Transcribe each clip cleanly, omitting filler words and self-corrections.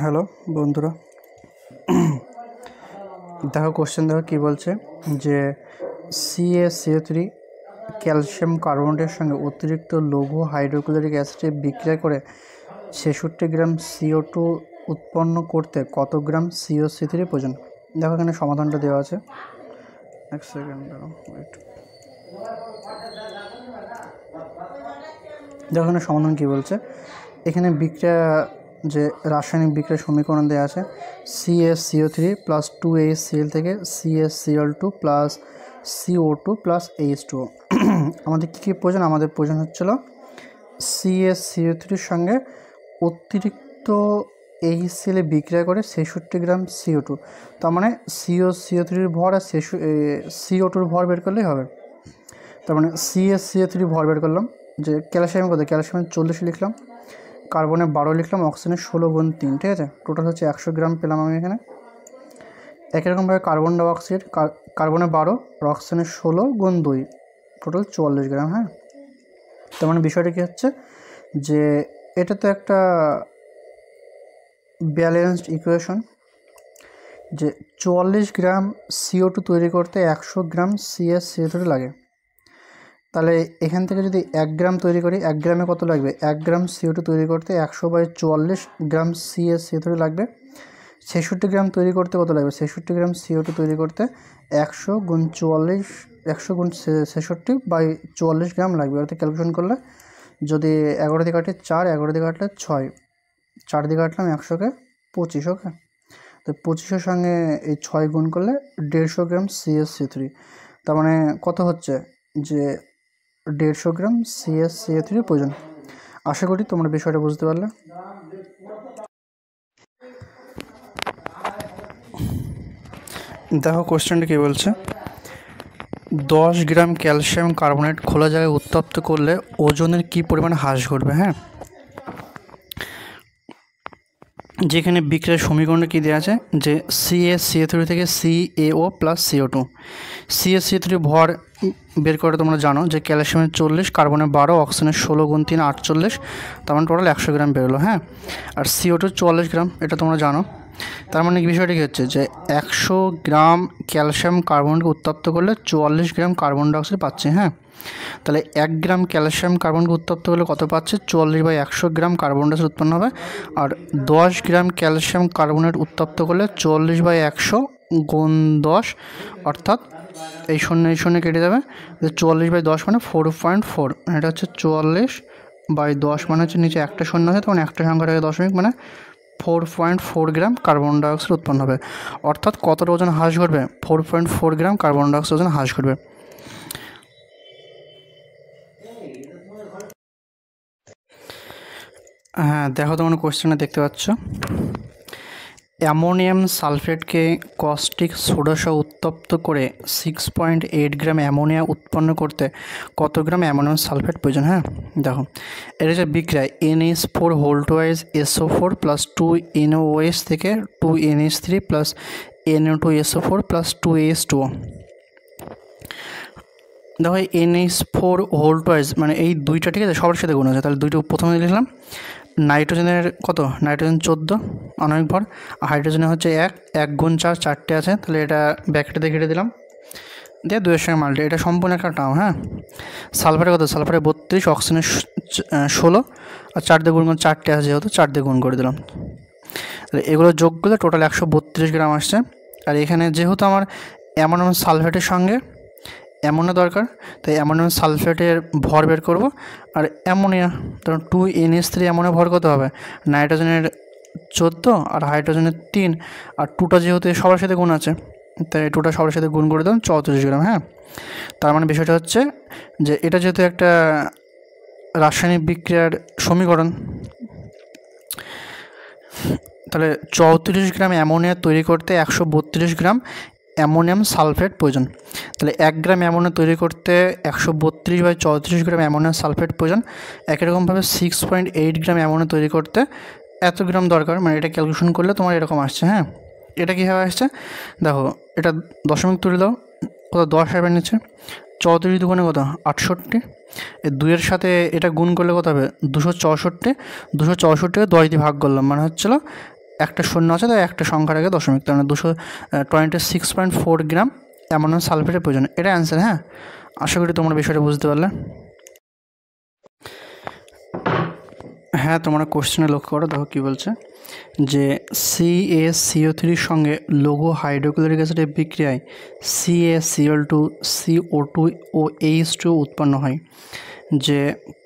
Hello বন্ধুরা, দেখো question দেখো কী বলছে যে CaCO3 ক্যালসিয়াম কার্বনেটের সঙ্গে অতিরিক্ত লঘু হাইড্রোক্লোরিক অ্যাসিডে বিক্রিয়া করে 66 গ্রাম CO2 উৎপন্ন করতে কত গ্রাম CaCO3 প্রয়োজন। দেখো এখানে সমাধানটা দেওয়া আছে, এক সেকেন্ড দেখো, ওয়েট। দেখো এখানে সমাধান কী বলছে, এখানে বিক্রিয়া যে রাসায়নিক বিক্রিয়ার সমীকরণ দেওয়া আছে CaCO3 প্লাস 2HCl থেকে CaCl2 plus CO2 plus H2O। আমাদের কী কী প্রয়োজন? আমাদের প্রয়োজন হচ্ছিল CaCO3-র সঙ্গে অতিরিক্ত HCl বিক্রিয়া করে 66 গ্রাম CO2, তার মানে CaCO3-র ভর আর CO2-র ভর বের করলেই হবে। তার মানে CaCO3 ভর বের করলাম, যে ক্যালসিয়াম কত, ক্যালসিয়ামের 40 লিখলাম, কার্বনে 12 লিখলাম, অক্সিজেনের 16 গুণ 3, ঠিক আছে, টোটাল হচ্ছে 100 গ্রাম পেলাম আমি এখানে। একই রকমভাবে কার্বন ডাইঅক্সাইড, কার্বনে 12 আর অক্সিজেনের 16 গুণ 2, টোটাল 44 গ্রাম। হ্যাঁ, তার মানে বিষয়টা কী হচ্ছে যে এটা তো একটা ব্যালেন্সড ইকুয়েশন, যে 44 গ্রাম CO2 তৈরি করতে 100 গ্রাম CaCO3 লাগে। তাহলে এখান থেকে যদি 1 গ্রাম তৈরি করি, 1 গ্রামে কত লাগবে? 1 গ্রাম CO2 তৈরি করতে 100/44 গ্রাম CaCO3 লাগবে। 66 গ্রাম তৈরি করতে কত লাগবে? 66 গ্রাম CO2 তৈরি করতে 100 গুণ 44, 100 গুণ 66/44 গ্রাম লাগবে। অর্থাৎ ক্যালকুলেশন করলে যদি 11 দিয়ে কাটে 4, 11 দিয়ে কাটলে 6, 4 দিয়ে কাটলাম 100-কে 25, ওকে। তো 25-এর সঙ্গে এই 6 গুণ করলে 150 গ্রাম CaCO3। তার মানে কত হচ্ছে যে 150 গ্রাম CaCO3 প্রয়োজন। আশা করি তোমরা বিষয়টা বুঝতে পারলে। দেখো কোশ্চেনটা কী বলছে, 10 গ্রাম ক্যালসিয়াম কার্বনেট খোলা জায়গায় উত্তপ্ত করলে ওজনের কী পরিমাণ হ্রাস ঘটবে। হ্যাঁ, যেখানে বিক্রিয়ার সমীকরণটা কী দেওয়া আছে যে CaCO3 থেকে CaO প্লাস CO2। CaCO3 ভর বের করে তোমরা জানো যে ক্যালসিয়ামের 40, কার্বনের 12, অক্সিজেনের 16 গুণ 3 48, তার মানে টোটাল 100 গ্রাম বেরোলো। হ্যাঁ, আর CO2 44 গ্রাম, এটা তোমরা জানো। তার মানে বিষয়টা কী হচ্ছে যে 100 গ্রাম ক্যালসিয়াম কার্বনকে উত্তপ্ত করলে 44 গ্রাম কার্বন ডাইঅক্সাইড পাচ্ছে। হ্যাঁ, তাহলে 1 গ্রাম ক্যালসিয়াম কার্বনকে উত্তপ্ত করলে কত পাচ্ছে? 44/100 গ্রাম কার্বন ডাইঅক্সাইড উৎপন্ন হবে। আর 10 গ্রাম ক্যালসিয়াম কার্বনেট উত্তপ্ত করলে 44/100 গুণ 10, অর্থাৎ এই শূন্য কেটে যাবে, 44/10 মানে 4.4। এটা হচ্ছে 44/10 মানে হচ্ছে নিচে একটা শূন্য আছে, তখন একটা সংখ্যা থাকে দশমিক, মানে 4.4 গ্রাম কার্বন ডাইঅক্সাইড উৎপন্ন হবে। অর্থাৎ কতটা ওজন হ্রাস ঘটবে? 4.4 গ্রাম কার্বন ডাইঅক্সাইড ওজন হ্রাস ঘটবে। হ্যাঁ, দেখো তোমরা কোশ্চেনটা দেখতে পাচ্ছ, অ্যামোনিয়াম সালফেটকে কস্টিক সোডা সহ উত্তপ্ত করে 6.8 গ্রাম অ্যামোনিয়া উৎপন্ন করতে কত গ্রাম অ্যামোনিয়াম সালফেট প্রয়োজন। হ্যাঁ, দেখো এটা যে বিক্রিয়া NH4 হোল্টওয়াইজ SO4 প্লাস 2NOOH থেকে 2NH3 plus NO2SO4 plus 2H2O। দেখো NH4 হোল্টওয়াইজ মানে এই দুইটা, ঠিক আছে, সবার সাথে গুণ আছে। তাহলে দুইটা প্রথমে লিখলাম, নাইট্রোজেনের কত? নাইট্রোজেন 14 আণবিক ভর, আর হাইড্রোজেনের হচ্ছে 1 গুণ 4, 4টে আছে, তাহলে এটা ব্যাকেটে কেটে দিলাম, দিয়ে 2-এর সঙ্গে মাল্টি, এটা সম্পূর্ণ একটা টার্ম। হ্যাঁ, সালফারের কত? সালফারের 32, অক্সিজেনের 16, আর 4 দিয়ে গুণ করে 4টে আছে যেহেতু 4 দিয়ে গুণ করে দিলাম। তাহলে এগুলো যোগ করলে টোটাল 132 গ্রাম আসছে। আর এখানে যেহেতু আমার অ্যামোনিয়াম সালফেটের সঙ্গে অ্যামোনিয়া দরকার, তাই অ্যামোনিয়াম সালফেটের ভর বের করব। আর অ্যামোনিয়া, ধরুন 2NH3 অ্যামোনিয়া ভর কত হবে? নাইট্রোজেনের 14 আর হাইড্রোজেনের 3, আর 2টা যেহেতু সবার সাথে গুণ আছে, তাই 2টা সবার সাথে গুণ করে দিলাম 34 গ্রাম। হ্যাঁ, তার মানে বিষয়টা হচ্ছে যে এটা যেহেতু একটা রাসায়নিক বিক্রিয়ার সমীকরণ, তাহলে 34 গ্রাম অ্যামোনিয়া তৈরি করতে 132 গ্রাম অ্যামোনিয়াম সালফেট প্রয়োজন। তাহলে 1 গ্রাম অ্যামোনিয়া তৈরি করতে 132/34 গ্রাম অ্যামোনিয়াম সালফেট প্রয়োজন। একই রকমভাবে 6.8 গ্রাম অ্যামোনিয়া তৈরি করতে এত গ্রাম দরকার, মানে এটা ক্যালকুলেশন করলে তোমার এরকম আসছে। হ্যাঁ, এটা কীভাবে আসছে দেখো, এটা দশমিক তুলে দাও, কত? 10 আসবে নিচে, 34 দুগুণে কত? 68, এই 2-এর সাথে এটা গুণ করলে কত হবে? 264, 264কে 10 দিয়ে ভাগ করলাম, মানে হচ্ছিলো একটা শূন্য আছে, তাই একটা সংখ্যার আগে দশমিক, তার মানে 226.4 গ্রাম অ্যামোনিয়াম সালফেটের প্রয়োজন। এটা অ্যান্সার। হ্যাঁ, আশা করি তোমরা বিষয়টা বুঝতে পারলে। হ্যাঁ, তোমরা কোশ্চেনে লক্ষ্য করো, দেখো কী বলছে যে CaCO3 সঙ্গে লঘু হাইড্রোক্লোরিক অ্যাসিডের বিক্রিয়ায় CaCl2 CO2 ও H2 উৎপন্ন হয়। যে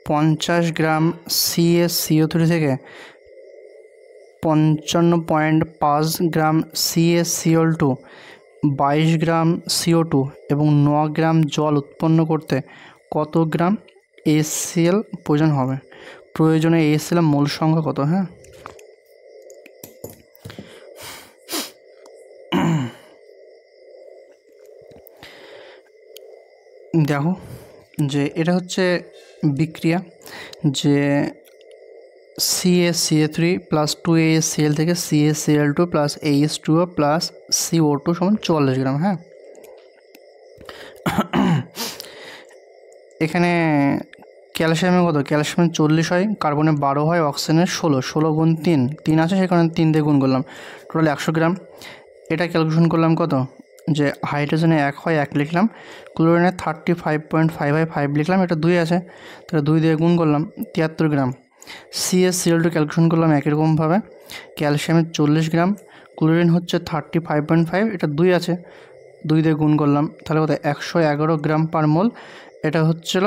50 গ্রাম CaCO3 থেকে 55.5 গ্রাম CaCl2, 22 গ্রাম CO2 এবং 9 গ্রাম জল উৎপন্ন করতে কত গ্রাম HCl প্রয়োজন হবে? প্রয়োজনে HCl মোল সংখ্যা কত? হ্যাঁ, দেখো যে এটা হচ্ছে বিক্রিয়া, যে CaCl3 প্লাস 2HCl থেকে CaCl2 plus H2O plus CO2 সমান 44 গ্রাম। হ্যাঁ, এখানে ক্যালসিয়ামে কত? ক্যালসিয়ামে 40 হয়, কার্বনে 12 হয়, অক্সিজেনের 16। 16 গুণ 3 আছে, সেখানে 3 দিয়ে গুণ করলাম, টোটাল 100 গ্রাম। এটা ক্যালকুলেশন করলাম কত? যে হাইড্রোজেনে 1 হয়, 1 লিখলাম, ক্লোরিনে 35.5 লিখলাম, এটা 2 আছে, তাহলে 2 দিয়ে গুণ করলাম, 73 গ্রাম। CaCl2 ক্যালকুলেশন করলাম একই রকমভাবে, ক্যালসিয়ামের 40 গ্রাম, ক্লোরিন হচ্ছে 35.5, এটা 2 আছে, 2 দিয়ে গুণ করলাম, তাহলে কত? 111 গ্রাম পার মোল। এটা হচ্ছিল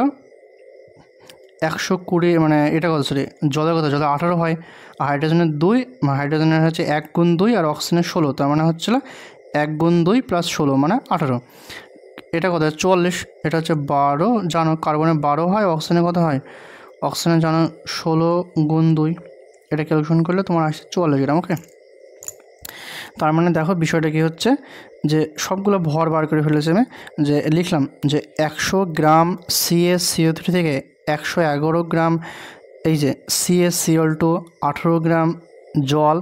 120, মানে এটা কত? সরি, জলের কথা, জলে 18 হয়, আর হাইড্রোজেনের 2, হাইড্রোজেনের হচ্ছে 1 গুণ 2 আর অক্সিজেনের 16, তার মানে হচ্ছিল 1 গুণ 2 প্লাস 16 মানে 18। এটা কত? 44। এটা হচ্ছে 12, জানো কার্বনে 12 হয়, অক্সিজেনে কত হয়? অক্সিজেনে জানো 16 গুণ 2, এটা ক্যালকুলেশন করলে তোমার আসছে 44 গ্রাম। ওকে, তার মানে দেখো বিষয়টা কী হচ্ছে, যে সবগুলো ভর বার করে ফেলেছে আমি, যে লিখলাম যে 100 গ্রাম CaCO3 থেকে 111 গ্রাম এই যে CaCl2, 18 গ্রাম জল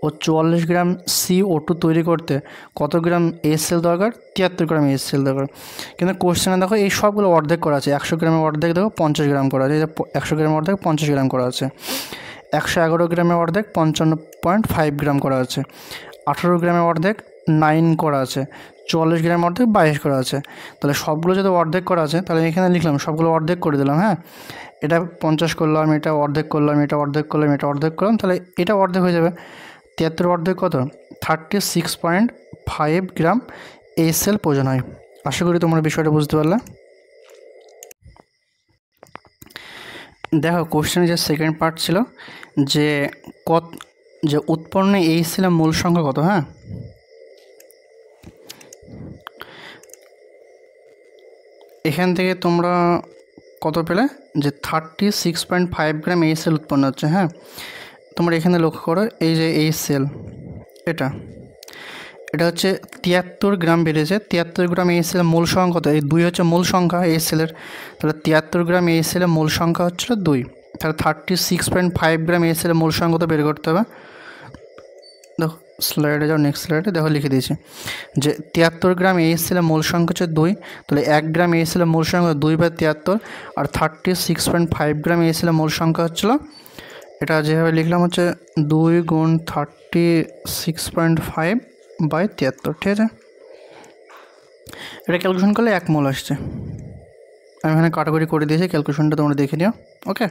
ও 44 গ্রাম CO2 তৈরি করতে কত গ্রাম HCl দরকার? 73 গ্রাম HCl দরকার। কিন্তু কোশ্চেনে দেখো এই সবগুলো অর্ধেক করা আছে, 100 গ্রামের অর্ধেক দেখো 50 গ্রাম করা আছে, 100 গ্রামের অর্ধেক 50 গ্রাম করা আছে, 111 গ্রামের অর্ধেক 55.5 গ্রাম করা আছে, 18 গ্রামের অর্ধেক 9 করা আছে, 44 গ্রামের অর্ধেক 22 করা আছে। তাহলে সবগুলো যদি অর্ধেক করা আছে, তাহলে এখানে লিখলাম সবগুলো অর্ধেক করে দিলাম। হ্যাঁ, এটা 50 করলাম, এটা অর্ধেক করলাম, এটা অর্ধেক করলাম, এটা অর্ধেক করলাম, তাহলে এটা অর্ধেক হয়ে যাবে। 73 অর্ধেক কত? 36.5 গ্রাম HCl প্রয়োজন হয়। আশা করি তোমরা বিষয়টা বুঝতে পারলে। দেখো কোশ্চেনে যে সেকেন্ড পার্ট ছিল যে যে উৎপন্ন HCl মূল সংখ্যা কত? হ্যাঁ, এখান থেকে তোমরা কত পেলে? যে 36.5 গ্রাম HCl উৎপন্ন হচ্ছে। হ্যাঁ, তোমরা এখানে লক্ষ্য করো, এই যে HCl এটা হচ্ছে 73 গ্রাম বেড়েছে, 73 গ্রাম HCl মূল সংখ্যা কত? এই 2 হচ্ছে মূল সংখ্যা HCl-এর, তাহলে 73 গ্রাম HCl-এর মূল সংখ্যা হচ্ছিল 2, তাহলে 36.5 গ্রাম HCl-এর মূল সংখ্যা তো বের করতে হবে। দেখো স্লাইডে যাও, নেক্সট স্লাইডে দেখো লিখে দিয়েছি যে 73 গ্রাম HCl-এর মূল সংখ্যা হচ্ছে 2, তাহলে 1 গ্রাম HCl-এর মূল সংখ্যা 2/73, আর 36.5 গ্রাম HCl-এর মূল সংখ্যা হচ্ছিল, এটা যেভাবে লিখলাম হচ্ছে 2 গুণ 36.5/73, ঠিক আছে? এটা ক্যালকুলেশন করলে 1 মোল আসছে। আমি এখানে কাটাকুটি করে দিয়েছি, ক্যালকুলেশনটা তোমরা দেখে নিও। ওকে,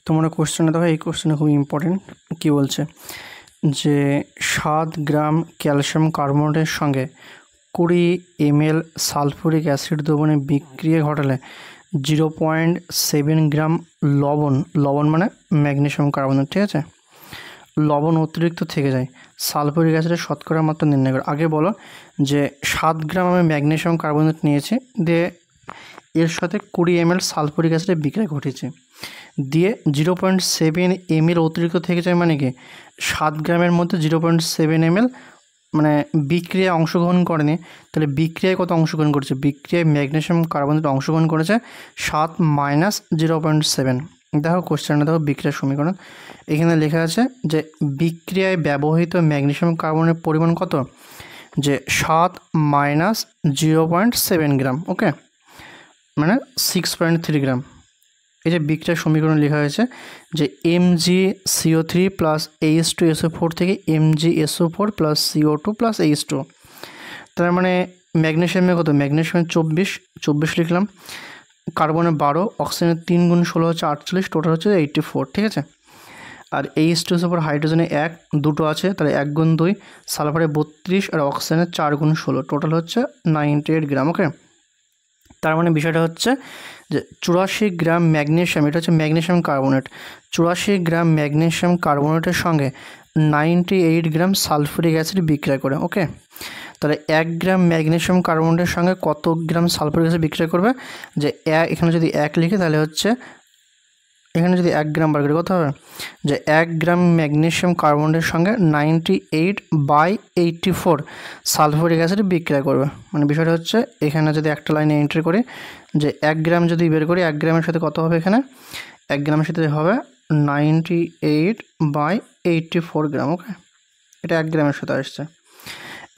তোমরা কোশ্চেনে দেখো, এই কোশ্চেনে খুব ইম্পর্টেন্ট। কী বলছে যে 7 গ্রাম ক্যালসিয়াম কার্বনেটের সঙ্গে 20 ml সালফুরিক অ্যাসিড দ্রবণে বিক্রিয়া ঘটালে 0.7 গ্রাম লবণ মানে ম্যাগনেসিয়াম কার্বনেট, ঠিক আছে? লবণ অতিরিক্ত থেকে যায়, সালফুরিক অ্যাসিডের শতকরা মাত্রা নির্ণয় করে। আগে বলো যে 7 গ্রাম আমি ম্যাগনেসিয়াম কার্বনেট নিয়েছি, দিয়ে এর সাথে 20 ml সালফুরিক অ্যাসিডের বিক্রিয়া ঘটেছে, দিয়ে 0.7 ml অতিরিক্ত থেকে যায়, মানে কি 7 গ্রামের মধ্যে 0.7 ml মানে বিক্রিয়ায় অংশগ্রহণ করেনি, তাহলে বিক্রিয়ায় কত অংশগ্রহণ করেছে? বিক্রিয়ায় ম্যাগনেসিয়াম কার্বনেট অংশগ্রহণ করেছে 7 মাইনাস 0.7। দেখো কোশ্চেনটা দেখো, বিক্রিয়ার সমীকরণ এখানে লেখা আছে যে বিক্রিয়ায় ব্যবহৃত ম্যাগনেসিয়াম কার্বনের পরিমাণ কত? যে 7 মাইনাস 0.7 গ্রাম, ওকে, মানে 6.3 গ্রাম। এই যে বিক্রিয়ার সমীকরণ লেখা হয়েছে যে MgCO3 প্লাস H2SO4 থেকে MgSO4 plus CO2 plus H2। তার মানে ম্যাগনেশিয়ামে কত, ম্যাগনেশিয়ামে 24 লিখলাম, কার্বনে 12, অক্সিজেনের 3 গুণ 16 হচ্ছে 48, টোটাল হচ্ছে 84, ঠিক আছে। আর H2SO4 হাইড্রোজেনে 1, দুটো আছে, তাহলে 1 গুণ 2, সালফারে 32 আর অক্সিজেনের 4 গুণ 16, টোটাল হচ্ছে 98 গ্রাম। ওকে, তার মানে বিষয়টা হচ্ছে যে 84 গ্রাম ম্যাগনেশিয়াম, এটা হচ্ছে ম্যাগনেশিয়াম কার্বনেট, 84 গ্রাম ম্যাগনেশিয়াম কার্বনেটের সঙ্গে 98 গ্রাম সালফুরিক অ্যাসিড বিক্রিয়া করে। ওকে, তাহলে 1 গ্রাম ম্যাগনেশিয়াম কার্বনেটের সঙ্গে কত গ্রাম সালফুরিক অ্যাসিড বিক্রিয়া করবে, যে এখানে যদি 1 লিখি তাহলে হচ্ছে এখানে যদি 1 গ্রাম বার করে কত হবে, যে 1 গ্রাম ম্যাগনেশিয়াম কার্বনেটের সঙ্গে 98/84 সালফুরিক অ্যাসিড বিক্রিয়া করবে। মানে বিষয়টা হচ্ছে এখানে যদি একটা লাইনে এন্ট্রি করি যে 1 গ্রাম যদি বের করি, 1 গ্রামের সাথে কত হবে, এখানে 1 গ্রামের সাথে হবে 98/84 গ্রাম। ওকে, এটা 1 গ্রামের সাথে আসছে।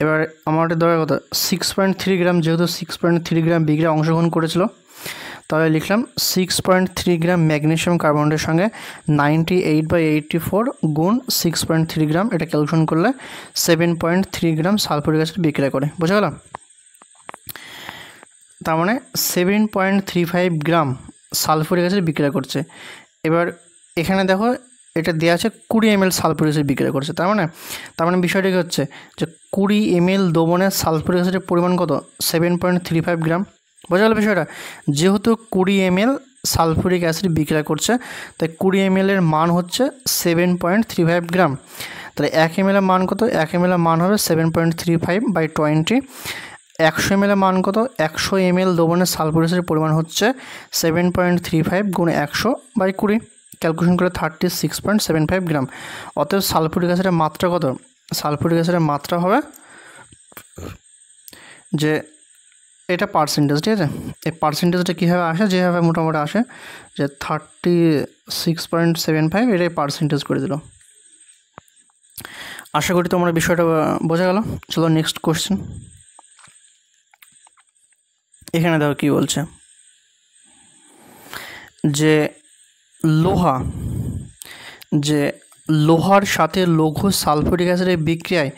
এবার আমাদের দরকার কত, 6.3 গ্রাম, যেহেতু 6.3 গ্রাম বিক্রিয়া অংশগ্রহণ করেছিল, তাহলে লিখলাম 6.3 গ্রাম ম্যাগনেশিয়াম কার্বনেটের সঙ্গে 98/84 গুণ 6.3 গ্রাম, এটা ক্যালকুলেশন করলে 7.3 গ্রাম সালফুরিক অ্যাসিড বিক্রিয়া করে। বোঝা গেল? তার মানে 7.35 গ্রাম সালফুরিক অ্যাসিড বিক্রিয়া করছে। এবার এখানে দেখো এটা দেওয়া আছে 20 ml সালফুরিক অ্যাসিড বিক্রিয়া করছে। তার মানে বিষয়টা কি হচ্ছে যে 20 ml দ্রবণের সালফুরিক অ্যাসিডের পরিমাণ কত, 7.35 গ্রাম। বোঝা গেল বিষয়টা? যেহেতু 20 ml সালফুরিক অ্যাসিড বিক্রিয়া করছে, তাই 20 ml এর মান হচ্ছে 7.35 গ্রাম। তাহলে 1 ml এর মান কত, 1 ml এর মান হবে 7.35/20। 100 ml এর মান কত, 100 ml দ্রবণের সালফুরিক অ্যাসিডের পরিমাণ হচ্ছে 7.35 গুণ 100/20, ক্যালকুলেশন করে 36.75 গ্রাম। অতএব সালফুরিক অ্যাসিডের মাত্রা কত, সালফুরিক অ্যাসিডের মাত্রা হবে যে এটা পার্সেন্টেজ, ঠিক আছে। এই পার্সেন্টেজটা কীভাবে আসে, যেভাবে মোটামুটি আসে যে 36.75, এটাই পার্সেন্টেজ করে দিল। আশা করি তোমরা বিষয়টা বোঝা গেল। চলো নেক্সট কোশ্চেন। এখানে দেখো কি বলছে, যে লোহার সাথে লঘু সালফুরিক অ্যাসিডের বিক্রিয়ায়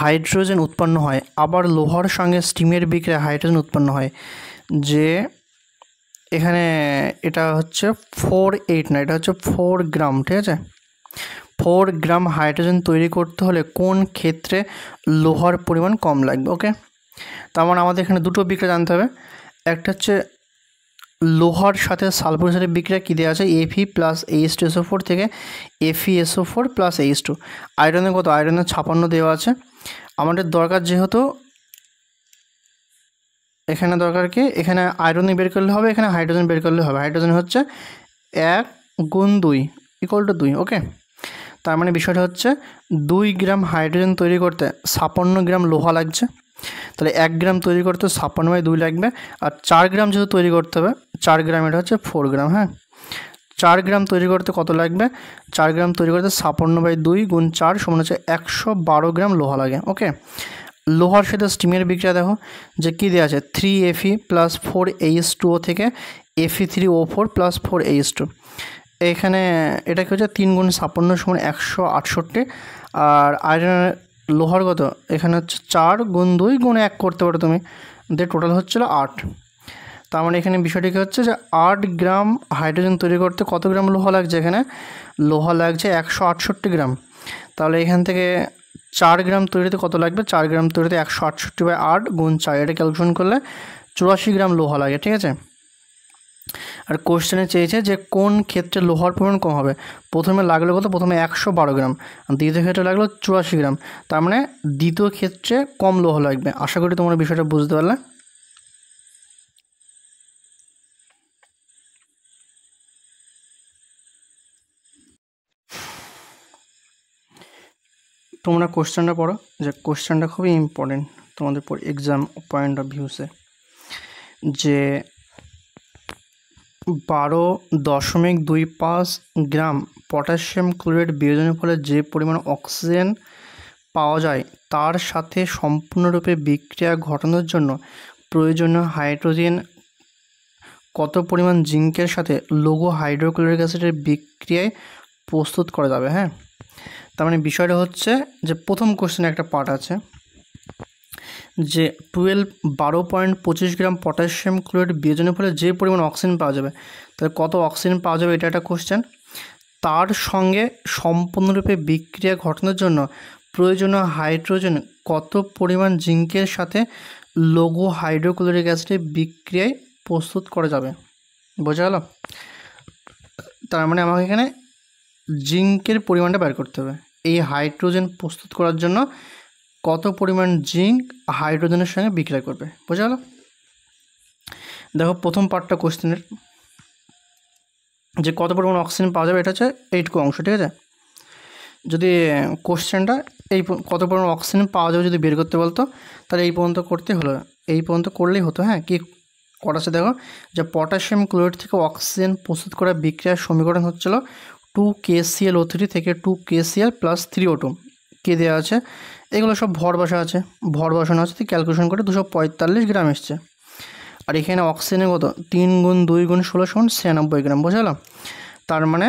হাইড্রোজেন উৎপন্ন হয়, আবার লোহার সঙ্গে স্টিমের বিক্রিয়ায় হাইড্রোজেন উৎপন্ন হয়। যে এখানে এটা হচ্ছে 48 না, এটা হচ্ছে 4 গ্রাম, ঠিক আছে। 4 গ্রাম হাইড্রোজেন তৈরি করতে হলে কোন ক্ষেত্রে লোহার পরিমাণ কম লাগবে। ওকে, তার মানে আমাদের এখানে দুটো বিক্রিয়া জানতে হবে। একটা হচ্ছে লোহার সাথে সালফুরিক অ্যাসিডের বিক্রিয়া কী দেওয়া আছে, Fe প্লাস H2SO4 থেকে FeSO4 প্লাস H2। আয়রনের কত, আয়রনের 56 দেওয়া আছে। আমাদের দরকার যেহেতু এখানে দরকার কি, এখানে আয়রনই বের করলে হবে, এখানে হাইড্রোজেন বের করলে হবে। হাইড্রোজেন হচ্ছে 1 গুণ 2 = 2। ওকে, তার মানে বিষয়টা হচ্ছে 2 গ্রাম হাইড্রোজেন তৈরি করতে 56 গ্রাম লোহা লাগছে। তাহলে 1 গ্রাম তৈরি করতে 56/2 লাগবে। আর 4 গ্রাম যেহেতু তৈরি করতে হবে, 4 গ্রাম, এটা হচ্ছে 4 গ্রাম। হ্যাঁ, 4 গ্রাম তৈরি করতে কত লাগবে, 4 গ্রাম তৈরি করতে 56/2 গুণ 4 সমান হচ্ছে 112 গ্রাম লোহা লাগে। ওকে, লোহার সাথে স্টিমের বিক্রিয়া দেখো যে কী দেওয়া আছে, 3Fe প্লাস 4H2O থেকে Fe3O4 প্লাস 4H2। এখানে এটা কি হচ্ছে 3 গুণ 56 সমান 168। আর আয়রনের লোহার কত, এখানে হচ্ছে 4 গুণ 2 গুণ 1 করতে পারো তুমি, টোটাল হচ্ছিল 8। তার মানে এখানে বিষয়টি কী হচ্ছে যে 8 গ্রাম হাইড্রোজেন তৈরি করতে কত গ্রাম লোহা লাগছে, এখানে লোহা লাগছে 168 গ্রাম। তাহলে এখান থেকে 4 গ্রাম তৈরিতে কত লাগবে, 4 গ্রাম তৈরিতে 168/8 গুণ 4, এটা ক্যালকুলেশন করলে 84 গ্রাম লোহা লাগে, ঠিক আছে। আর কোশ্চেনে চেয়েছে যে কোন ক্ষেত্রে লোহার পরিমাণ কম হবে। প্রথমে লাগলো কত, প্রথমে 112 গ্রাম, দ্বিতীয় ক্ষেত্রে লাগলো 84 গ্রাম। তার মানে দ্বিতীয় ক্ষেত্রে কম লোহা লাগবে। আশা করি তোমরা বিষয়টা বুঝতে পারলে। তোমরা কোশ্চেনটা পড়ো, যে কোশ্চেনটা খুবই ইম্পর্টেন্ট তোমাদের এক্সাম পয়েন্ট অফ ভিউসে। যে 12.25 গ্রাম পটাশিয়াম ক্লোরাইড বিয়োজনের ফলে যে পরিমাণ অক্সিজেন পাওয়া যায় তার সাথে সম্পূর্ণরূপে বিক্রিয়া ঘটানোর জন্য প্রয়োজনীয় হাইড্রোজেন কত পরিমাণ জিঙ্কের সাথে লঘু হাইড্রোক্লোরিক অ্যাসিডের বিক্রিয়ায় প্রস্তুত করা যাবে। হ্যাঁ, তার মানে বিষয়টা হচ্ছে যে প্রথম কোশ্চেনে একটা পার্ট আছে যে 12.25 গ্রাম পটাশিয়াম ক্লোরাইড বিয়োজনের ফলে যে পরিমাণ অক্সিজেন পাওয়া যাবে, তাহলে কত অক্সিজেন পাওয়া যাবে এটা একটা কোশ্চেন। তার সঙ্গে সম্পূর্ণরূপে বিক্রিয়া ঘটানোর জন্য প্রয়োজনীয় হাইড্রোজেন কত পরিমাণ জিঙ্কের সাথে লঘু হাইড্রোক্লোরিক অ্যাসিডের বিক্রিয়ায় প্রস্তুত করা যাবে। বোঝা গেল? তার মানে আমাকে এখানে জিঙ্কের পরিমাণটা বের করতে হবে। এই হাইড্রোজেন প্রস্তুত করার জন্য কত পরিমাণ জিঙ্ক হাইড্রোজেনের সঙ্গে বিক্রিয়া করবে। বোঝা গেল? দেখো প্রথম পার্টটা কোশ্চেনের যে কত পরিমাণ অক্সিজেন পাওয়া যাবে, এটা হচ্ছে এইটুকু অংশ, ঠিক আছে। যদি কোশ্চেনটা এই কত পরিমাণ অক্সিজেন পাওয়া যাবে যদি বের করতে বলতো, তাহলে এই পর্যন্ত করতে হলো, এই পর্যন্ত করলেই হতো। হ্যাঁ, কি করা আছে দেখো, যে পটাশিয়াম ক্লোরাইড থেকে অক্সিজেন প্রস্তুত করা বিক্রিয়ার সমীকরণ হচ্ছিল 2KClO3 থেকে 2KCl + 3O2 কে দেওয়া আছে। এগুলো সব ভর বসা আছে, ভর বসানো আছে, ক্যালকুলেশন করে 245 গ্রাম এসছে। আর এখানে অক্সিজেনের কত 3 × 2 × 16 = 96 গ্রাম। বোঝা গেল? তার মানে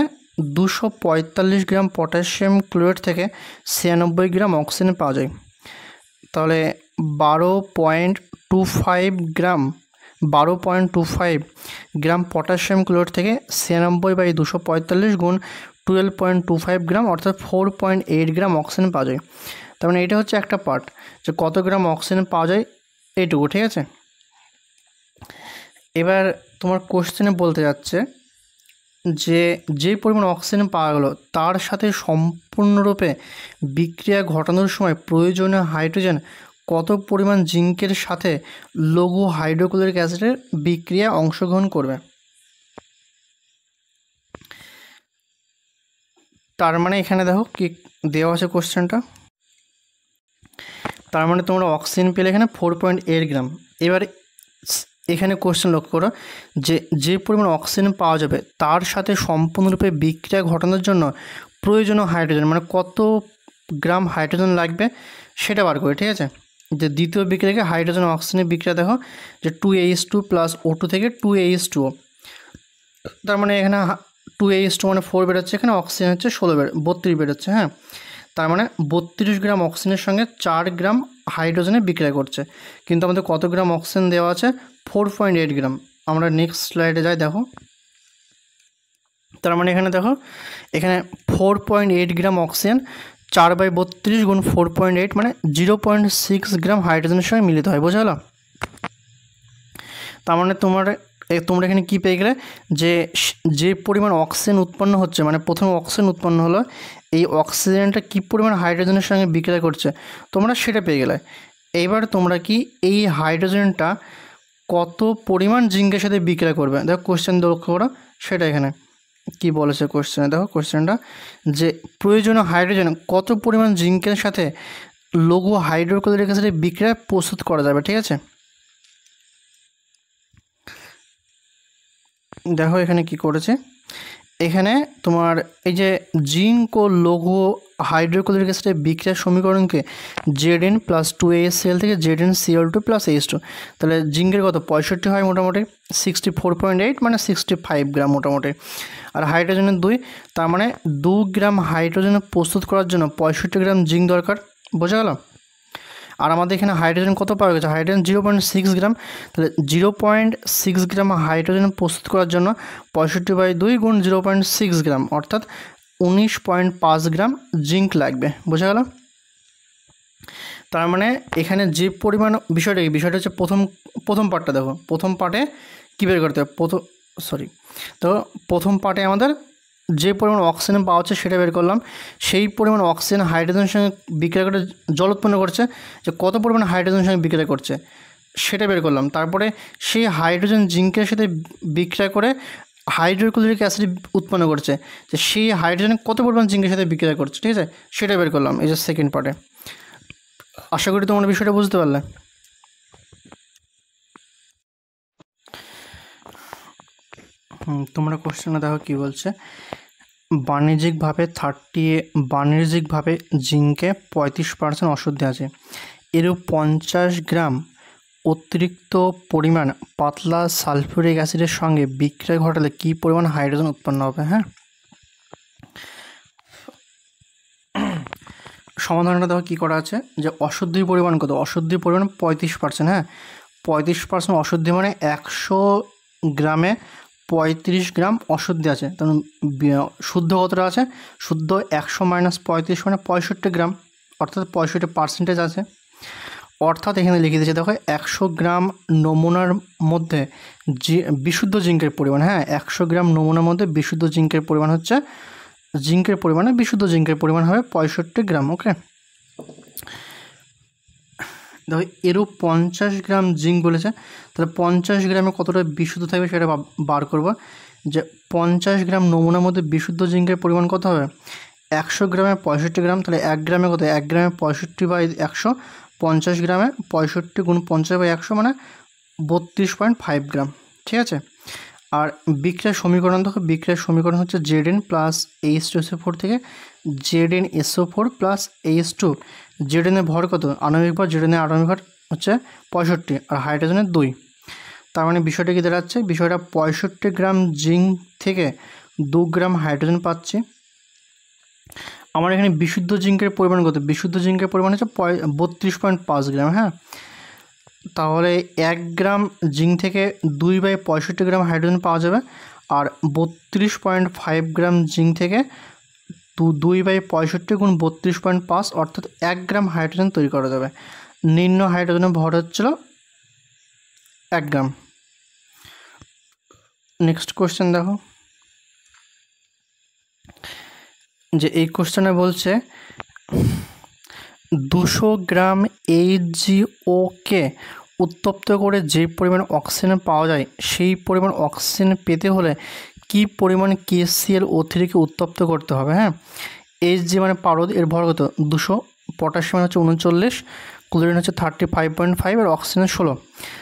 245 গ্রাম পটাশিয়াম ক্লোরাইড থেকে 96 গ্রাম অক্সিজেন পাওয়া যায়। তাহলে 12.25 গ্রাম পটাশিয়াম ক্লোরাইড থেকে 96/245 গুণ 12.25 গ্রাম অর্থাৎ 4.8 গ্রাম অক্সিজেন পাওয়া যায়। তার মানে এটা হচ্ছে একটা পার্ট যে কত গ্রাম অক্সিজেন পাওয়া যায় এইটুকু, ঠিক আছে। এবার তোমার কোশ্চেনে বলতে যাচ্ছে যে পরিমাণ অক্সিজেন পাওয়া গেল তার সাথে সম্পূর্ণরূপে বিক্রিয়া ঘটানোর সময় প্রয়োজনীয় হাইড্রোজেন কত পরিমাণ জিঙ্কের সাথে লঘু হাইড্রোক্লোরিক অ্যাসিডের বিক্রিয়া অংশগ্রহণ করবে। তার মানে এখানে দেখো কি দেওয়া আছে কোশ্চেনটা, তার মানে তোমরা অক্সিজেন পেলে এখানে 4.8 গ্রাম। এবার এখানে কোশ্চেন লক্ষ্য করো যে পরিমাণ অক্সিজেন পাওয়া যাবে তার সাথে সম্পূর্ণরূপে বিক্রিয়া ঘটানোর জন্য প্রয়োজনীয় হাইড্রোজেন মানে কত গ্রাম হাইড্রোজেন লাগবে সেটা বার করে, ঠিক আছে। যে দ্বিতীয় বিক্রিয়াকে হাইড্রোজেন অক্সিজেনের বিক্রিয়া দেখো যে 2H2 + O2 থেকে 2H2O, তার মানে এখানে 2H2 মানে 4 বেরোচ্ছে, এখানে অক্সিজেন হচ্ছে 32 বেরোচ্ছে। হ্যাঁ, তার মানে 32 গ্রাম অক্সিজেনের সঙ্গে 4 গ্রাম হাইড্রোজেনে বিক্রিয়া করছে, কিন্তু আমাদের কত গ্রাম অক্সিজেন দেওয়া আছে 4.8 গ্রাম। আমরা নেক্সট স্লাইডে যাই, দেখো তার মানে এখানে দেখো এখানে 4.8 গ্রাম অক্সিজেন 4/32 গুণ 4.8 মানে 0.6 গ্রাম হাইড্রোজেনের সঙ্গে মিলিত হয়। বোঝা গেল? তার মানে তোমরা এখানে কী পেয়ে গেলে যে পরিমাণ অক্সিজেন উৎপন্ন হচ্ছে মানে প্রথম অক্সিজেন উৎপন্ন হলো, এই অক্সিজেনটা কী পরিমাণ হাইড্রোজেনের সঙ্গে বিক্রিয়া করছে তোমরা সেটা পেয়ে গেলে। এইবার তোমরা কি এই হাইড্রোজেনটা কত পরিমাণ জিঙ্কের সাথে বিক্রিয়া করবে, দেখো কোশ্চেন লক্ষ্য করো সেটা এখানে কি বলেছে কোশ্চেনে। দেখো কোশ্চেনটা যে প্রয়োজনীয় হাইড্রোজেন কত পরিমাণ জিঙ্কের সাথে লঘু হাইড্রোক্লোরিক অ্যাসিডের বিক্রিয়া প্রস্তুত করা যাবে, ঠিক আছে। দেখো এখানে কি করেছে, এখানে তোমার এই যে জিঙ্ক ও লঘু হাইড্রোক্লোরিক অ্যাসিডের বিক্রিয়ার সমীকরণকে Zn + 2ACl থেকে ZnCl2 + H2, তাহলে জিঙ্কের কত 65 হয় মোটামুটি 64.8 মানে 65 গ্রাম মোটামুটি, আর হাইড্রোজেনের 2, তার মানে 2 গ্রাম হাইড্রোজেন প্রস্তুত করার জন্য 65 গ্রাম জিঙ্ক দরকার। বোঝা গেল? আর আমাদের এখানে হাইড্রোজেন কত পাওয়া গেছে, হাইড্রোজেন 0.6 গ্রাম, তাহলে 0.6 গ্রাম হাইড্রোজেন প্রস্তুত করার জন্য 65/2 গুণ 0.6 গ্রাম অর্থাৎ 19.5 গ্রাম জিঙ্ক লাগবে। বোঝা গেল? তার মানে এখানে যে পরিমাণ বিষয়টা হচ্ছে প্রথম পার্টটা দেখো, প্রথম পার্টে কী বের করতে হবে, প্রথম পার্টে আমাদের যে পরিমাণ অক্সিজেন পাওয়া যাচ্ছে সেটা বের করলাম, সেই পরিমাণ অক্সিজেন হাইড্রোজেনের সঙ্গে বিক্রিয়া করে জল উৎপন্ন করছে, যে কত পরিমাণ হাইড্রোজেনের সঙ্গে বিক্রিয়া করছে সেটা বের করলাম। তারপরে সেই হাইড্রোজেন জিঙ্কের সাথে বিক্রিয়া করে হাইড্রোক্লোরিক অ্যাসিড উৎপন্ন করছে, যে সেই হাইড্রোজেন কত পরিমাণ জিঙ্কের সাথে বিক্রিয়া করছে, ঠিক আছে, সেটা বের করলাম এই যে সেকেন্ড পার্টে। আশা করি তোমরা বিষয়টা বুঝতে পারলে। তোমরা কোশ্চেনে দেখো কি বলছে, বাণিজ্যিকভাবে জিঙ্কে 35% অশুদ্ধি আছে, এরূপ 50 গ্রাম অতিরিক্ত পরিমাণ পাতলা সালফিউরিক অ্যাসিডের সঙ্গে বিক্রিয়া ঘটালে কী পরিমাণ হাইড্রোজেন উৎপন্ন হবে? হ্যাঁ, সমাধানটা দেখো কী করা আছে, যে অশুদ্ধির পরিমাণ কত? অশুদ্ধির পরিমাণ 35%। হ্যাঁ, 35% অশুদ্ধি মানে 100 গ্রামে 35 গ্রাম অশুদ্ধি আছে। তখন শুদ্ধ কতটা আছে? শুদ্ধ 100 মাইনাস 35 মানে 65 গ্রাম, অর্থাৎ 65% আছে। অর্থাৎ এখানে লিখে দিয়েছে দেখো 100 গ্রাম নমুনার মধ্যে বিশুদ্ধ জিঙ্কের পরিমাণ, হ্যাঁ 100 গ্রাম নমুনার মধ্যে বিশুদ্ধ জিঙ্কের পরিমাণ হচ্ছে, জিঙ্কের পরিমাণে বিশুদ্ধ জিঙ্কের পরিমাণ হবে 65 গ্রাম। ওকে, দেখো এরও 50 গ্রাম জিঙ্ক বলেছে, তাহলে 50 গ্রামে কতটা বিশুদ্ধ থাকবে সেটা বার করব। যে 50 গ্রাম নমুনার মধ্যে বিশুদ্ধ জিঙ্কের পরিমাণ কত হবে? 100 গ্রামে 65 গ্রাম, তাহলে 1 গ্রামে কত? 1 গ্রামে 65/100, 50 গ্রামে 65 গুণ 50/100 মানে 32.5 গ্রাম। ঠিক আছে, আর বিক্রিয়ার সমীকরণ দেখো, বিক্রিয়ার সমীকরণ হচ্ছে Zn প্লাস H2SO4 থেকে ZnSO4 প্লাস H2। Zn এর ভর কত? আণবিক ভর, Zn এর আণবিক ভর হচ্ছে 65 আর হাইড্রোজেনের 2। তার মানে বিষয়টা কি দাঁড়াচ্ছে? বিষয়টা 65 গ্রাম জিঙ্ক থেকে 2 গ্রাম হাইড্রোজেন পাচ্ছি। আমার এখানে বিশুদ্ধ জিঙ্কের পরিমাণ কত? বিশুদ্ধ জিঙ্কের পরিমাণ হচ্ছে 32.5 গ্রাম। হ্যাঁ, তাহলে 1 গ্রাম জিঙ্ক থেকে 2/65 গ্রাম হাইড্রোজেন পাওয়া যাবে, আর 32.5 গ্রাম জিঙ্ক থেকে 2/65 গুণ 32.5 অর্থাৎ 1 গ্রাম হাইড্রোজেন তৈরি করা যাবে। নিম্ন হাইড্রোজেনের ভর হচ্ছিল 1 গ্রাম। নেক্সট কোশ্চেন দেখো, যে এই কোশ্চেনে বলছে 200 গ্রাম HgOকে উত্তপ্ত করে যে পরিমাণ অক্সিজেন পাওয়া যায় সেই পরিমাণ অক্সিজেন পেতে হলে কি পরিমাণ KClO3কে উত্তপ্ত করতে হবে? হ্যাঁ, Hg মানে পারদ, এর ভর কত? 200, পটাশিয়াম হচ্ছে 39, ক্লোরিন হচ্ছে 35.5 আর অক্সিজেন 16।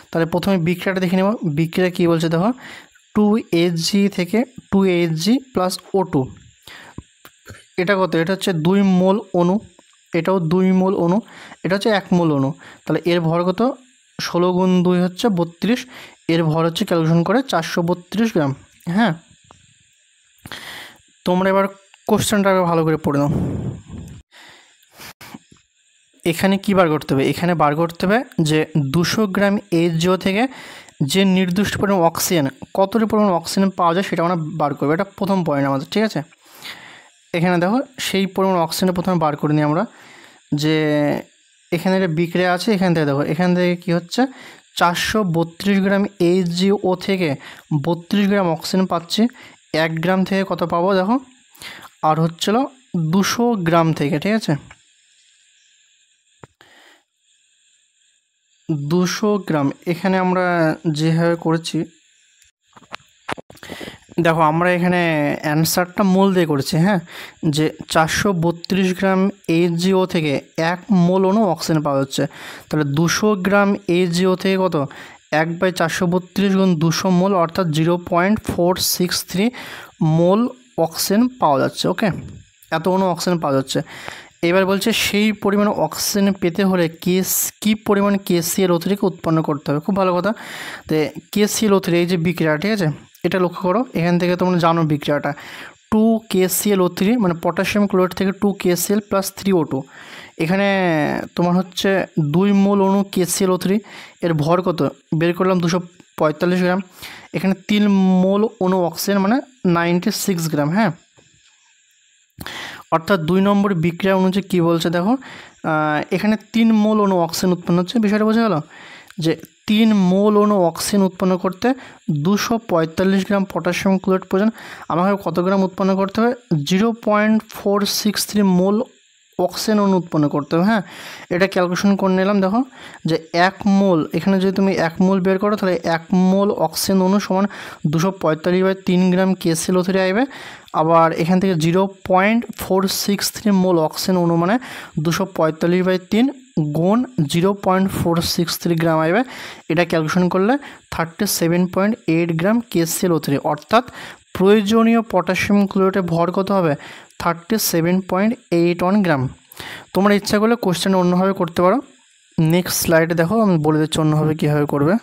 তাহলে প্রথমে বিক্রিয়াটা দেখে নেব। বিক্রিয়া কী বলছে দেখো, 2Hg থেকে 2Hg প্লাস O2, এটা কত? এটা হচ্ছে 2 মোল অণু, এটাও 2 মোল অণু, এটা হচ্ছে 1 মোল অণু। তাহলে এর ভর কত? 16 গুণ 2 হচ্ছে 32, এর ভর হচ্ছে ক্যালকুলেশন করে 432 গ্রাম। হ্যাঁ, তোমরা এবার কোশ্চেনটা ভালো করে পড়ে নাও। এখানে কি বার করতে হবে? এখানে বার করতে হবে যে 200 গ্রাম HgO থেকে যে নির্দিষ্ট পরিমাণ অক্সিজেন, কতটা পরিমাণ অক্সিজেন পাওয়া যায় সেটা আমরা বার করবো। এটা প্রথম পয়েন্ট আমাদের। ঠিক আছে, এখানে দেখো সেই পরিমাণ অক্সিজেন প্রথমে বার করে নিই আমরা। যে এখানে একটা বিক্রিয়া আছে, এখান থেকে দেখো, এখান থেকে কি হচ্ছে 432 গ্রাম HgO থেকে 32 গ্রাম অক্সিজেন পাচ্ছি। 1 গ্রাম থেকে কত পাবো দেখো, আর হচ্ছিল 200 গ্রাম থেকে। ঠিক আছে, 200 গ্রাম এখানে আমরা যেভাবে করেছি, দেখো আমরা এখানে অ্যান্সারটা মোল দিয়ে করেছি। হ্যাঁ, যে 432 গ্রাম HgO থেকে 1 মোল অণু অক্সিজেন পাওয়া যাচ্ছে। তাহলে 200 গ্রাম HgO থেকে কত? 1/432 গুণ 200 মোল অর্থাৎ 0.463 মোল অক্সিজেন পাওয়া যাচ্ছে। ওকে, এত অণু অক্সিজেন পাওয়া যাচ্ছে। এবার বলছে সেই পরিমাণ অক্সিজেন পেতে হলে কী পরিমাণ KClO3কে উৎপন্ন করতে হবে। খুব ভালো কথা। তো KClO3 এই যে বিক্রিয়া, ঠিক আছে, এটা লক্ষ্য করো। এখান থেকে তোমরা জানো বিক্রিয়াটা 2KClO3 মানে পটাশিয়াম ক্লোরাইড থেকে 2KCl প্লাস 3O2। এখানে তোমার হচ্ছে 2 মোল অণু KClO3, এর ভর কত বের করলাম? 245 গ্রাম। এখানে 3 মোল অণু অক্সিজেন মানে 96 গ্রাম। হ্যাঁ, অর্থাৎ 2 নম্বর বিক্রিয়া অনুযায়ী কী বলছে দেখো, এখানে 3 মোল অণু অক্সিজেন উৎপন্ন হচ্ছে। বিষয়টা বোঝা গেল যে 3 মোল অণু অক্সিজেন উৎপন্ন করতে 245 গ্রাম পটাশিয়াম ক্লোরাইড প্রয়োজন। আমাকে কত গ্রাম উৎপন্ন করতে হবে? 0.463 মোল অক্সিজেন অণু উৎপন্ন করতে হবে। হ্যাঁ, এটা ক্যালকুলেশন করে নিলাম। দেখো যে 1 মোল, এখানে যদি তুমি 1 মোল বের করো তাহলে 1 মোল অক্সিজেন অণু সমান 245/3 গ্রাম KClO3 আসবে। আবার এখান থেকে 0.463 মোল অক্সিজেন অণু মানে 245/3 গুণ 0.463 গ্রাম আসবে। এটা ক্যালকুলেশন করলে 37.8 গ্রাম KClO3, অর্থাৎ প্রয়োজনীয় পটাশিয়াম ক্লোরাইডের ভর কত হবে? 37.81 গ্রাম। তোমরা ইচ্ছা করলে কোশ্চেন অন্যভাবে করতে পারো, নেক্সট স্লাইডে দেখো, আমি বলে দিচ্ছি অন্যভাবে কীভাবে করবে।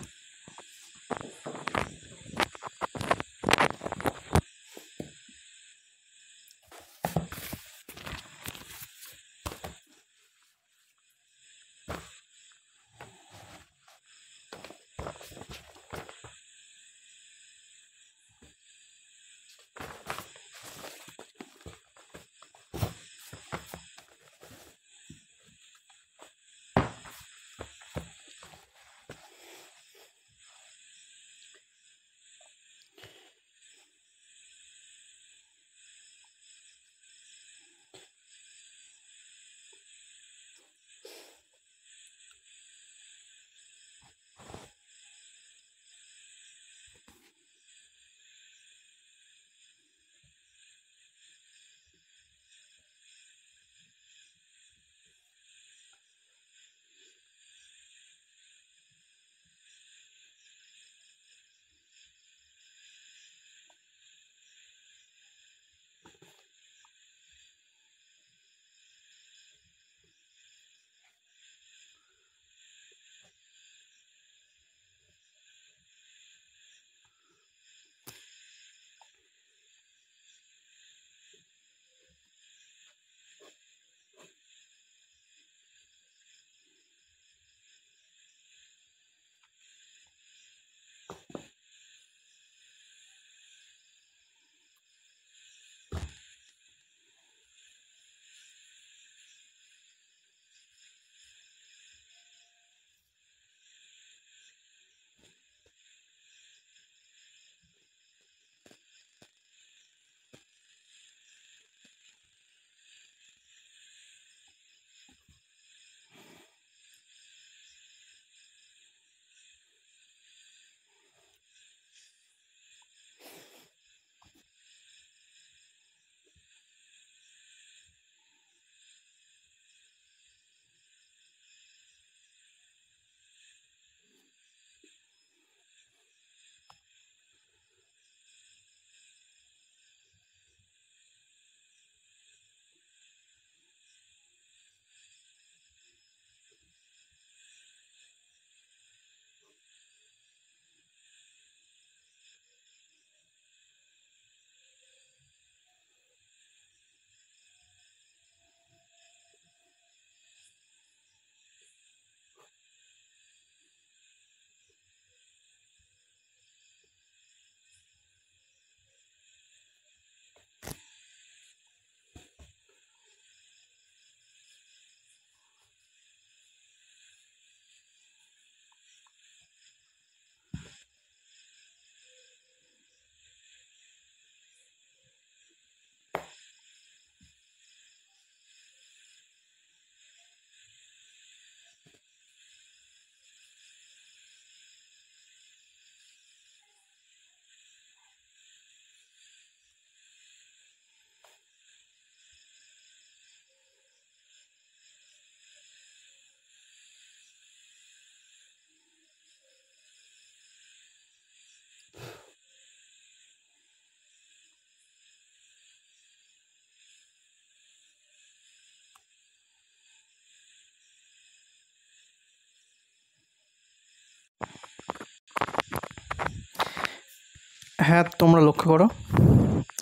হ্যাঁ, তোমরা লক্ষ্য করো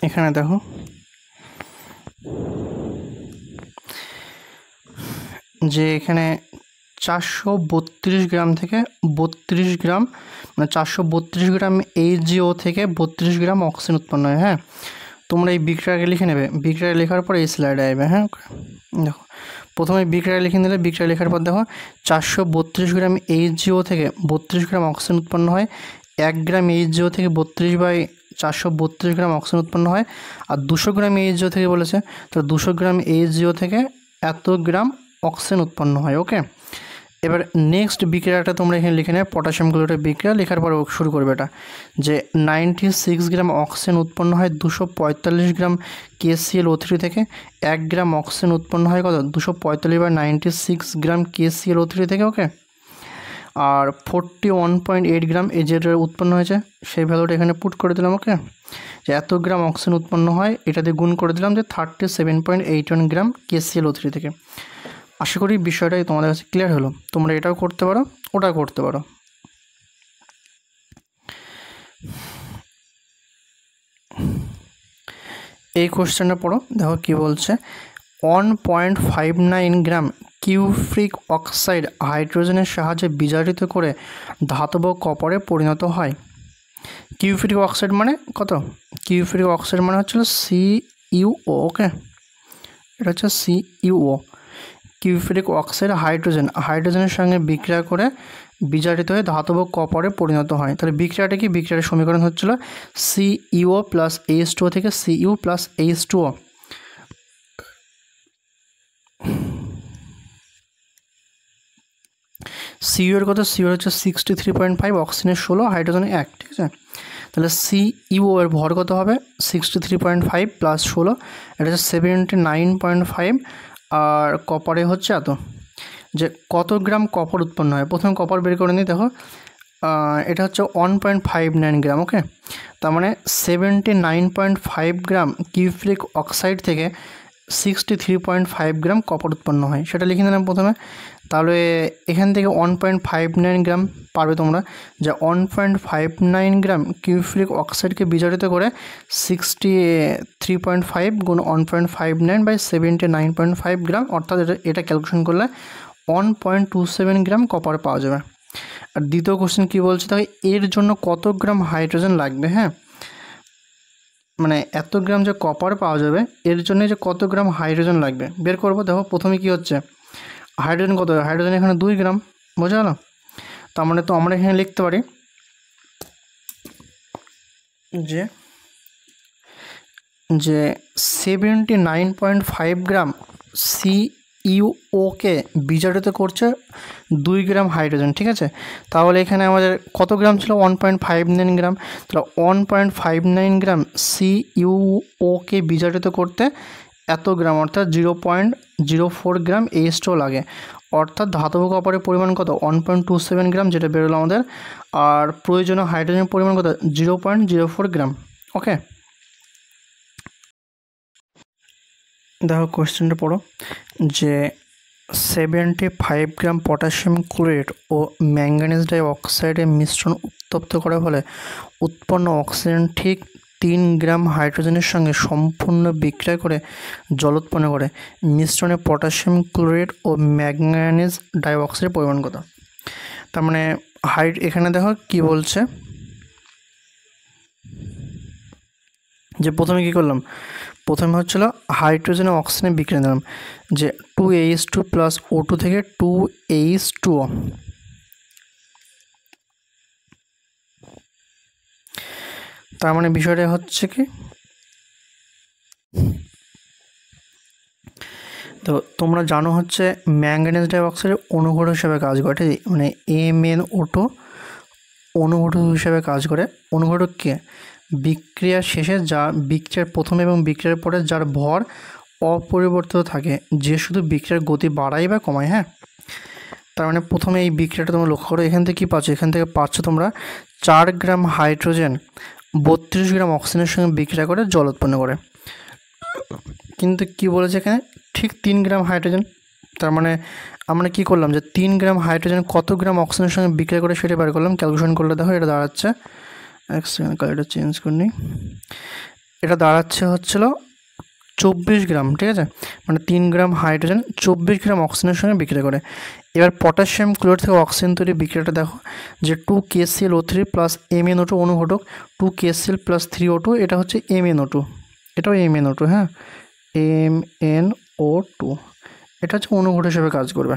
এখানে দেখো, যে এখানে 432 গ্রাম থেকে 32 গ্রাম, মানে 432 গ্রাম HgO থেকে 32 গ্রাম অক্সিজেন উৎপন্ন হয়। হ্যাঁ, তোমরা এই বিক্রিয়াকে লিখে নেবে, বিক্রিয়া লেখার পর এই স্লাইডে আসবে। হ্যাঁ, দেখো প্রথমে বিক্রিয়া লিখে নিলে, বিক্রিয়া লেখার পর দেখো 432 গ্রাম HgO থেকে 32 গ্রাম অক্সিজেন উৎপন্ন হয়। 1 গ্রাম HgO থেকে 32/432 গ্রাম অক্সিজেন উৎপন্ন হয়। আর 200 গ্রাম HgO থেকে বলেছে, তো 200 গ্রাম HgO থেকে এত গ্রাম অক্সিজেন উৎপন্ন হয়। ওকে, এবার নেক্সট বিক্রিয়াটা তোমরা এখানে লিখে নেবে, পটাশিয়াম ক্লোরাইড বিক্রিয়া। লেখার পর শুরু করবে এটা, যে 96 গ্রাম অক্সিজেন উৎপন্ন হয় 245 গ্রাম KClO3 থেকে। 1 গ্রাম অক্সিজেন উৎপন্ন হয় কত, 245/96 গ্রাম KClO3 থেকে। ওকে, আর 41.8 গ্রাম এজেড উৎপন্ন হয়েছে, সেই ভ্যালুটা এখানে পুট করে দিলাম। ওকে, যে এত গ্রাম অক্সিজেন উৎপন্ন হয়, এটা দিয়ে গুণ করে দিলাম যে 37.81 গ্রাম KClO3 থেকে। আশা করি বিষয়টাই তোমাদের কাছে ক্লিয়ার হলো। তোমরা এটাও করতে পারো, ওটাও করতে পারো। এই কোশ্চেনটা পড়ো, দেখো কি বলছে। 1.59 গ্রাম কিউফ্রিক অক্সাইড হাইড্রোজেনের সাহায্যে বিজারিত করে ধাতব কপারে পরিণত হয়। কিউফ্রিক অক্সাইড মানে কত? কিউফ্রিক অক্সাইড মানে হচ্ছিল CuO। ওকে, এটা হচ্ছে CuO। কিউফ্রিক অক্সাইড হাইড্রোজেনের সঙ্গে বিক্রিয়া করে বিজারিত হয়ে ধাতব কপারে পরিণত হয়। তাহলে বিক্রিয়াটা কি? বিক্রিয়ার সমীকরণ হচ্ছিল CuO প্লাস H2O থেকে Cu প্লাস H2O। Cu এর কত? Cu হচ্ছে 63.5, অক্সিজেনের 16, হাইড্রোজেনের 1। ঠিক আছে, তাহলে CuO এর ভর কত হবে? 63.5 প্লাস 16, এটা হচ্ছে 79.5, আর কপারে হচ্ছে এত। যে কত গ্রাম কপার উৎপন্ন হয়, প্রথমে কপার বের করে নিই। দেখো এটা হচ্ছে 1.59 গ্রাম। ওকে, তার মানে 79.5 গ্রাম কিউফ্রিক অক্সাইড থেকে 63.5 গ্রাম কপার উৎপন্ন হয়, সেটা লিখে নিলাম প্রথমে। তাহলে এখান থেকে 1.59 গ্রাম পারবে তোমরা, যে 1.59 গ্রাম কিউফ্রিক অক্সাইডকে বিজারিত করে 63.5 গুণ 1.59 বাই 79.5 গ্রাম, অর্থাৎ এটা ক্যালকুলেশন করলে 1.27 গ্রাম কপার পাওয়া যাবে। আর দ্বিতীয় কোশ্চেন কী বলছে, তাহলে এর জন্য কত গ্রাম হাইড্রোজেন লাগবে? হ্যাঁ, মানে এত গ্রাম যে কপার পাওয়া যাবে এর জন্য যে কত গ্রাম হাইড্রোজেন লাগবে বের করবো। দেখো প্রথমে কি হচ্ছে, হাইড্রোজেন কত? হাইড্রোজেন এখানে 2 গ্রাম, বোঝা গেল? তার মানে তো আমরা এখানে লিখতে পারি যে 79.5 গ্রাম CuO-কে বিজারিত করছে 2 গ্রাম হাইড্রোজেন। ঠিক আছে, তাহলে এখানে আমাদের কত গ্রাম ছিল? 1.59 গ্রাম। তাহলে 1.59 গ্রাম CuO-কে বিজারিত করতে এত গ্রাম, অর্থাৎ 0.04 গ্রাম H2O লাগে। অর্থাৎ ধাতব কপারের পরিমাণ কত? 1.27 গ্রাম, যেটা বেরোলো আমাদের। আর প্রয়োজনীয় হাইড্রোজেনের পরিমাণ কত? 0.04 গ্রাম। ওকে, দেখো কোয়েশ্চেনটা পড়ো, যে 75 গ্রাম পটাশিয়াম ক্লোরাইড ও ম্যাঙ্গানিজ ডাই অক্সাইডের মিশ্রণ উত্তপ্ত করার ফলে উৎপন্ন অক্সিজেন ঠিক 3 গ্রাম হাইড্রোজেনের সঙ্গে সম্পূর্ণ বিক্রিয়া করে জল উৎপন্ন করে। মিশ্রণে পটাশিয়াম ক্লোরাইড ও ম্যাঙ্গানিজ ডাই অক্সাইডের পরিমাণ কত? তার মানে এখানে দেখো কি বলছে, যে প্রথমে কি করলাম, প্রথমে হচ্ছিল হাইড্রোজেন ও অক্সিজেনের বিক্রিয়া নিলাম, যে 2H2 প্লাস O2 থেকে 2H2O। তার মানে বিষয়টা হচ্ছে কি, তো তোমরা জানো হচ্ছে ম্যাঙ্গানিজ ডাই অক্সাইডের অনুঘটক হিসেবে কাজ করে, ঠিক আছে? মানে MnO2 অনুঘটক হিসেবে কাজ করে। অনুঘটক কে? বিক্রিয়ার শেষে যা বিক্রিয়ার প্রথমে এবং বিক্রিয়ার পরে যার ভর অপরিবর্তিত থাকে, যে শুধু বিক্রিয়ার গতি বাড়ায় বা কমায়। হ্যাঁ, তার মানে প্রথমে এই বিক্রিয়াটা তোমরা লক্ষ্য করো, এখান থেকে কী পাচ্ছ? এখান থেকে পাচ্ছ তোমরা 4 গ্রাম হাইড্রোজেন 32 গ্রাম অক্সিজেনের সঙ্গে বিক্রিয়া করে জল উৎপন্ন করে। কিন্তু কি বলেছে এখানে? ঠিক 3 গ্রাম হাইড্রোজেন। তার মানে আমরা কি করলাম, যে 3 গ্রাম হাইড্রোজেন কত গ্রাম অক্সিজেনের সঙ্গে বিক্রিয়া করে সেটা বের করলাম। ক্যালকুলেশন করলে দেখো এটা দাঁড়াচ্ছে, এক সেকেন্ড কালারটা চেঞ্জ করে নিই, এটা দাঁড়াচ্ছে হচ্ছিল 24 গ্রাম। ঠিক আছে, মানে 3 গ্রাম হাইড্রোজেন 24 গ্রাম অক্সিজেনের সঙ্গে বিক্রিয়া করে। এবার পটাশিয়াম ক্লোরাইড থেকে অক্সিজেন তৈরি বিক্রিয়াটা দেখো, যে 2KClO3 প্লাস MnO2 অনুঘটক, 2KCl প্লাস 3O2, এটা হচ্ছে MnO2, এটাও MnO2। হ্যাঁ, MnO2, এটা হচ্ছে অনুঘটক হিসেবে কাজ করবে।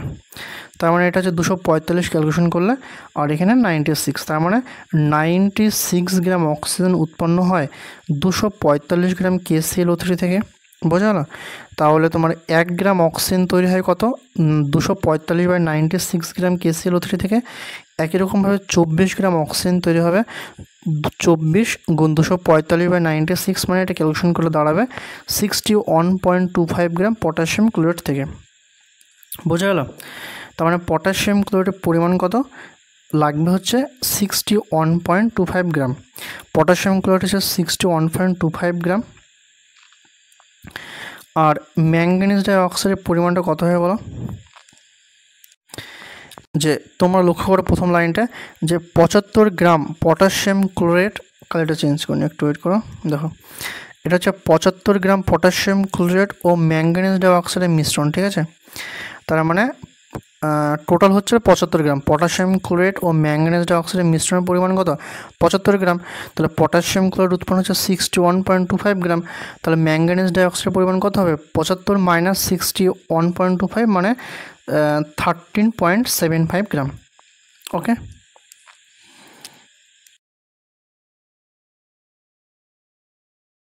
তার মানে এটা হচ্ছে 245 ক্যালকুলেশন করলে, আর এখানে 96, তার মানে 96 গ্রাম অক্সিজেন উৎপন্ন হয় 245 গ্রাম KClO3 থেকে। বোঝা গেল? তাহলে তোমার 1 গ্রাম অক্সিজেন তৈরি হয় কত? 245/96 গ্রাম KClO3 থেকে। একই রকমভাবে 24 গ্রাম অক্সিজেন তৈরি হবে 24 গুণ 245/96, মানে এটা ক্যালকুলেশন করলে দাঁড়াবে 61.25 গ্রাম পটাশিয়াম ক্লোরাইড থেকে। বোঝা গেল? তার মানে পটাশিয়াম ক্লোরাইডের পরিমাণ কত লাগবে? হচ্ছে 61.25 গ্রাম। পটাশিয়াম ক্লোরাইড হচ্ছে 61.25 গ্রাম। আর ম্যাঙ্গানিজ ডাই অক্সাইডের পরিমাণটা কত হবে বলো? যে তোমরা লক্ষ্য করো প্রথম লাইনটা যে 75 গ্রাম পটাশিয়াম ক্লোরেট, কালারটা চেঞ্জ করুন একটু, ওয়েট করো, দেখো এটা হচ্ছে 75 গ্রাম পটাশিয়াম ক্লোরেট ও ম্যাঙ্গানিজ ডাইঅক্সাইডের মিশ্রণ, ঠিক আছে। তার মানে টোটাল হচ্ছে 75 গ্রাম পটাশিয়াম ক্লোরেট ও ম্যাঙ্গানিজ ডাইঅক্সাইডের মিশ্রণের পরিমাণ কত 75 গ্রাম। তাহলে পটাশিয়াম ক্লোরেট উৎপন্ন হচ্ছে 61.25 গ্রাম, তাহলে ম্যাঙ্গানিজ ডাইঅক্সাইডের পরিমাণ কত হবে 75 মাইনাস 61.25 মানে 13.75 গ্রাম। ওকে।